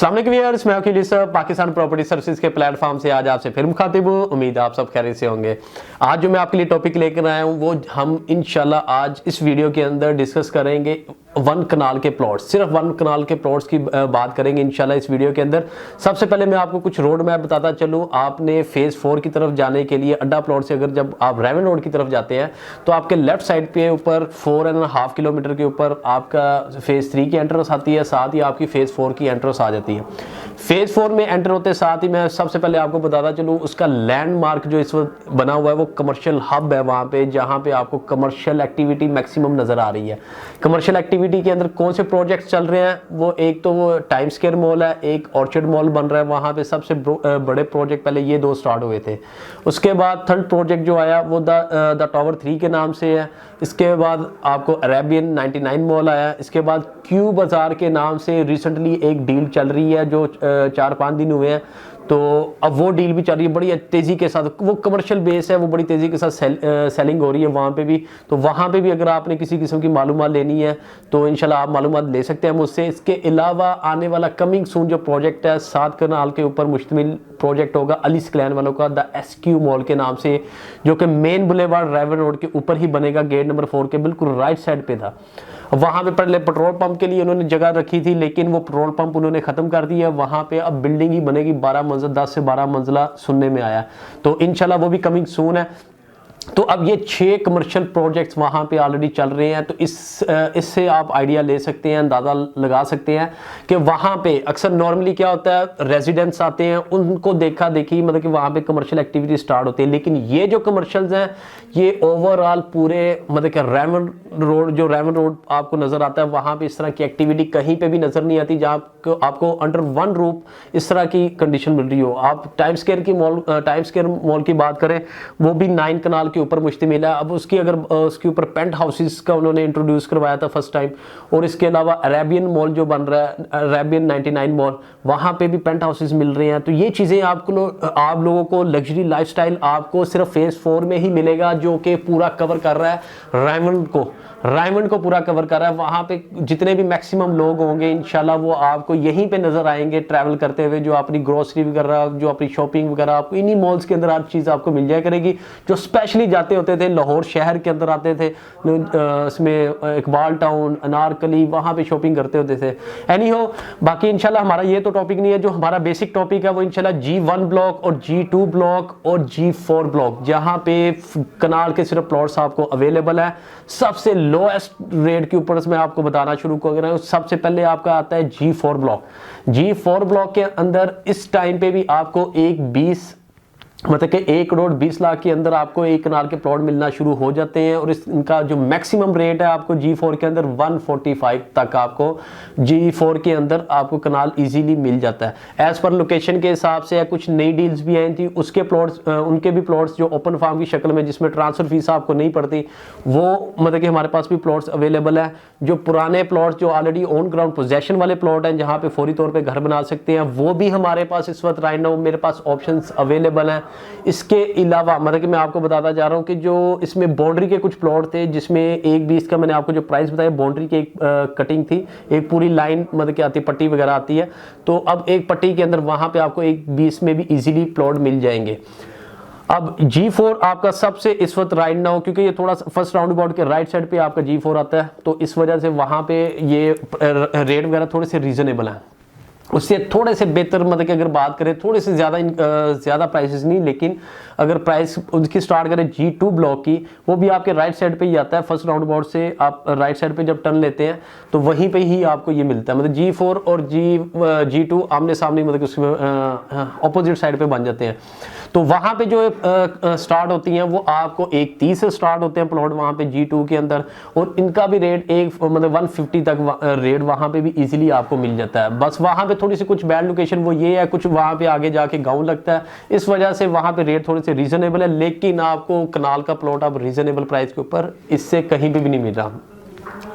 अस्सलाम वालेकुम व्यूअर्स, मैं अखिल सर पाकिस्तान प्रॉपर्टी सर्विसेज के प्लेटफॉर्म से आज आपसे फिर मुखातिब हूँ। उम्मीद है आप सब खैरियत से होंगे। आज जो मैं आपके लिए टॉपिक लेकर आया हूँ वो हम इंशाल्लाह आज इस वीडियो के अंदर डिस्कस करेंगे 1 कनाल के प्लॉट्स, सिर्फ 1 कनाल के प्लॉट्स की बात करेंगे इंशाल्लाह इस वीडियो के अंदर। सबसे पहले मैं आपको कुछ रोड मैप बताता चलूँ। आपने फेज़ 4 की तरफ जाने के लिए अड्डा प्लॉट से अगर जब आप रेवन रोड की तरफ जाते हैं तो आपके लेफ्ट साइड पे ऊपर 4.5 किलोमीटर के ऊपर आपका फेज़ 3 की एंट्रेंस आती है, साथ ही आपकी फेज़ 4 की एंट्रेंस आ जाती है। फेज़ 4 में एंटर होते साथ ही मैं सबसे पहले आपको बताता चलूँ उसका लैंडमार्क जो इस वक्त बना हुआ है वो कमर्शियल हब है वहाँ पे, जहाँ पे आपको कमर्शियल एक्टिविटी मैक्सिमम नज़र आ रही है। कमर्शियल एक्टिविटी के अंदर कौन से प्रोजेक्ट्स चल रहे हैं, वो एक तो वो टाइम स्क्वायर मॉल है, एक ऑर्चिड मॉल बन रहा है वहाँ पे। सबसे बड़े प्रोजेक्ट पहले ये 2 स्टार्ट हुए थे। उसके बाद थर्ड प्रोजेक्ट जो आया वो द टावर 3 के नाम से है। इसके बाद आपको अरेबियन 99 मॉल आया। इसके बाद क्यू बाजार के नाम से रिसेंटली एक डील चल रही है जो 4-5 दिन हुए हैं, तो अब वो डील भी चल रही है बड़ी तेज़ी के साथ। वो कमर्शियल बेस है, वो बड़ी तेज़ी के साथ सेलिंग हो रही है वहाँ पे भी। तो वहाँ पे भी अगर आपने किसी किस्म की मालूमात लेनी है तो इंशाल्लाह आप मालूमात ले सकते हैं मुझसे। इसके अलावा आने वाला कमिंग सून जो प्रोजेक्ट है 7 कनाल के ऊपर मुश्तमिल प्रोजेक्ट होगा अलीस क्लैन वालों का, द SQ मॉल के नाम से, जो कि मेन बुलेवार्ड रेवन रोड के ऊपर ही बनेगा। गेट नंबर 4 के बिल्कुल राइट साइड पे था। वहाँ पे पहले पेट्रोल पंप के लिए उन्होंने जगह रखी थी, लेकिन वो पेट्रोल पंप उन्होंने ख़त्म कर दिया। वहाँ पे अब बिल्डिंग ही बनेगी 10 से 12 मंजिला सुनने में आया। तो इंशाल्लाह वो भी कमिंग सून है। तो अब ये 6 कमर्शियल प्रोजेक्ट्स वहाँ पे ऑलरेडी चल रहे हैं। तो इससे आप आइडिया ले सकते हैं, अंदाज़ा लगा सकते हैं कि वहाँ पे अक्सर नॉर्मली क्या होता है, रेजिडेंट्स आते हैं, उनको देखा देखी मतलब कि वहाँ पे कमर्शियल एक्टिविटी स्टार्ट होती है। लेकिन ये जो कमर्शियल्स हैं ये ओवरऑल पूरे मतलब कि रेवन रोड आपको नज़र आता है, वहाँ पे इस तरह की एक्टिविटी कहीं पर भी नज़र नहीं आती जहाँ आपको अंडर वन रूफ इस तरह की कंडीशन मिल रही हो। आप टाइम स्क्वायर मॉल की बात करें, वो भी 9 कनाल के ऊपर मुश्तमिल है। अब उसकी अगर उसके ऊपर पेंट हाउसेस का उन्होंने इंट्रोड्यूस करवाया था फर्स्ट टाइम। और इसके अलावा अरेबियन मॉल जो बन रहा है, अरेबियन 99 मॉल, वहाँ पे भी पेंट हाउसेस मिल रहे हैं। तो ये चीज़ें आप लोगों को लग्जरी लाइफस्टाइल आपको सिर्फ फेज़ 4 में ही मिलेगा, जो कि पूरा कवर कर रहा है रायमंड को पूरा कवर कर रहा है। वहाँ पे जितने भी मैक्सिमम लोग होंगे इंशाल्लाह वो आपको यहीं पे नज़र आएंगे ट्रैवल करते हुए। जो अपनी ग्रोसरी वगैरह, जो अपनी शॉपिंग वगैरह, आपको इन्हीं मॉल्स के अंदर हर चीज़ आपको मिल जाया करेगी। जो स्पेशली जाते होते थे लाहौर शहर के अंदर आते थे, इसमें इकबाल टाउन, अनारकली, वहाँ पे शॉपिंग करते होते थे। एनी हो, बाकी इंशाल्लाह हमारा ये तो टॉपिक नहीं है। जो हमारा बेसिक टॉपिक है वो इंशाल्लाह G1 ब्लॉक और G2 ब्लॉक और G4 ब्लॉक, जहाँ पे कनाल के सिर्फ प्लॉट्स आपको अवेलेबल है। सबसे लोएस्ट रेट के ऊपर मैं आपको बताना शुरू कर रहा हूँ। सबसे पहले आपका आता है G4 ब्लॉक। G4 ब्लॉक के अंदर इस टाइम पे भी आपको 1 करोड़ 20 लाख के अंदर आपको 1 कनाल के प्लॉट मिलना शुरू हो जाते हैं। और इनका जो मैक्सिमम रेट है आपको G4 के अंदर 145 तक आपको G4 के अंदर आपको कनाल इजीली मिल जाता है। एज पर लोकेशन के हिसाब से कुछ नई डील्स भी आई थी, उसके प्लॉट्स उनके भी प्लॉट्स जो ओपन फार्म की शक्ल में, जिसमें ट्रांसफर फीस आपको नहीं पड़ती, वो मतलब कि हमारे पास भी प्लॉट्स अवेलेबल है। जो पुराने प्लॉट्स जो ऑलरेडी ऑन ग्राउंड पोजेशन वाले प्लॉट हैं जहाँ पे फौरी तौर पर घर बना सकते हैं, वो भी हमारे पास इस वक्त राइट नाउ मेरे पास ऑप्शन अवेलेबल हैं। इसके अलावा मतलब कि मैं आपको बताता जा रहा हूँ कि जो इसमें बाउंड्री के कुछ प्लॉट थे, जिसमें 1/20 का मैंने आपको जो प्राइस बताया, बाउंड्री की एक कटिंग थी, एक पूरी लाइन मतलब कि आती है, पट्टी वगैरह आती है। तो अब एक पट्टी के अंदर वहाँ पे आपको 1/20 में भी इजीली प्लॉट मिल जाएंगे। अब G4 आपका सबसे इस वक्त राइट नाउ, क्योंकि ये थोड़ा फर्स्ट राउंड अबाउट के राइट साइड पे आपका G4 आता है, तो इस वजह से वहाँ पे ये रेट वगैरह थोड़े से रीजनेबल हैं। उससे थोड़े से बेहतर मतलब कि अगर बात करें, थोड़े से ज़्यादा प्राइसेस नहीं, लेकिन अगर प्राइस उसकी स्टार्ट करें G2 ब्लॉक की, वो भी आपके राइट साइड पे ही आता है। फर्स्ट राउंड अबाउट से आप राइट साइड पे जब टर्न लेते हैं तो वहीं पे ही आपको ये मिलता है। मतलब G4 और G2 आमने सामने मतलब कि उसमें अपोजिट साइड पे बन जाते हैं। तो वहाँ पे जो स्टार्ट होती हैं वो आपको 130 से स्टार्ट होते हैं प्लॉट वहाँ पे G2 के अंदर, और इनका भी रेट मतलब 150 तक रेट वहाँ पे भी इजीली आपको मिल जाता है। बस वहाँ पे थोड़ी सी कुछ बैड लोकेशन वो ये है, कुछ वहाँ पे आगे जाके गाँव लगता है, इस वजह से वहाँ पे रेट थोड़े से रीजनेबल है। लेकिन आपको कनाल का प्लॉट आप रीजनेबल प्राइस के ऊपर इससे कहीं पे भी नहीं मिल रहा।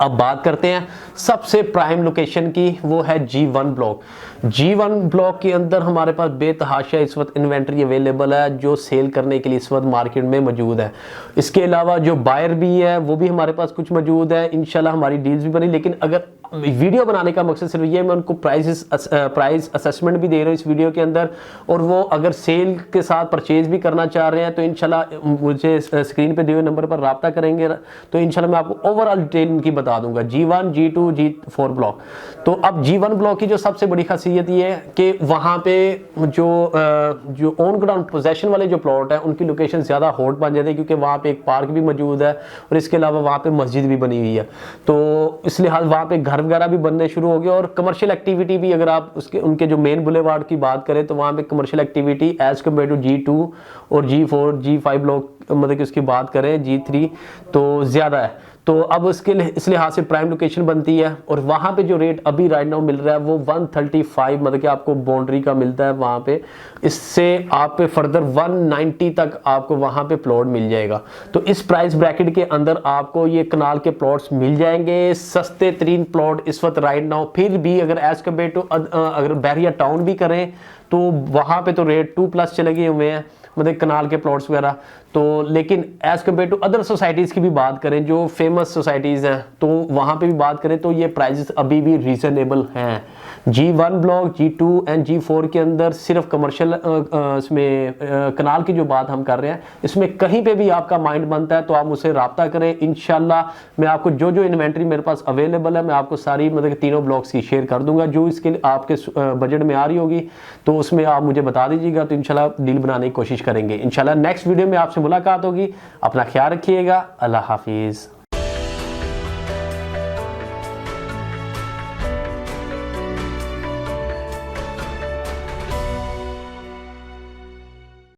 अब बात करते हैं सबसे प्राइम लोकेशन की, वो है G1 ब्लॉक। G1 ब्लॉक के अंदर हमारे पास बेतहाशा इस वक्त इन्वेंट्री अवेलेबल है जो सेल करने के लिए इस वक्त मार्केट में मौजूद है। इसके अलावा जो बायर भी है वो भी हमारे पास कुछ मौजूद है। इंशाल्लाह हमारी डील्स भी बनी, लेकिन अगर वीडियो बनाने का मकसद सिर्फ ये, मैं उनको प्राइस असेसमेंट भी दे रहा हूँ इस वीडियो के अंदर, और वो अगर सेल के साथ परचेज भी करना चाह रहे हैं तो इंशाल्लाह मुझे स्क्रीन पे दिए हुए नंबर पर रब्ता करेंगे, तो इंशाल्लाह मैं आपको ओवरऑल डिटेल इनकी बता दूंगा, G1, G2, G4 ब्लॉक। तो अब G1 ब्लॉक की जो सबसे बड़ी खासियत ये है कि वहाँ पे जो ऑन ग्राउंड पोजेशन वाले जो प्लॉट है उनकी लोकेशन ज़्यादा हॉट बन जाती है, क्योंकि वहाँ पे एक पार्क भी मौजूद है और इसके अलावा वहाँ पे मस्जिद भी बनी हुई है, तो इस लिहाज वहाँ पे घर वगैरह भी बनने शुरू हो गए, और कमर्शियल एक्टिविटी भी अगर आप उनके जो मेन बुलेवार्ड की बात करें तो वहाँ पे commercial activity as compare to G2 और G4, G5 ब्लॉक मतलब कि उसकी बात करें G3 तो ज़्यादा है। तो अब उसके इस लिहाज से प्राइम लोकेशन बनती है, और वहाँ पे जो रेट अभी राइट नाउ मिल रहा है वो 135 मतलब कि आपको बाउंड्री का मिलता है वहाँ पे, इससे आप पे फर्दर 190 तक आपको वहाँ पे प्लॉट मिल जाएगा। तो इस प्राइस ब्रैकेट के अंदर आपको ये कनाल के प्लॉट्स मिल जाएंगे, सस्ते तरीन प्लॉट इस वक्त राइट नाउ। फिर भी अगर एज कम्पेयर टू अगर बैरिया टाउन भी करें तो वहाँ पे तो रेट 2+ चले गए हुए हैं, मतलब कनाल के प्लॉट्स वगैरह। तो लेकिन as compare to other societies की भी बात करें जो फेमस सोसाइटीज़ हैं, तो वहाँ पे भी बात करें तो ये प्राइसेस अभी भी रीजनेबल हैं। G1 block, G2 and G4 के अंदर सिर्फ कमर्शियल इसमें कनाल की जो बात हम कर रहे हैं, इसमें कहीं पे भी आपका माइंड बनता है तो आप मुझसे रब्ता करें। इंशाल्लाह मैं आपको जो जो इन्वेंट्री मेरे पास अवेलेबल है मैं आपको सारी मतलब तीनों ब्लॉक्स की शेयर कर दूंगा, जो इसके आपके बजट में आ रही होगी तो उसमें आप मुझे बता दीजिएगा, तो इंशाल्लाह डील बनाने की कोशिश करेंगे। इंशाल्लाह नेक्स्ट वीडियो में आपसे मुलाकात होगी। अपना ख्याल रखिएगा। अल्लाह हाफिज़।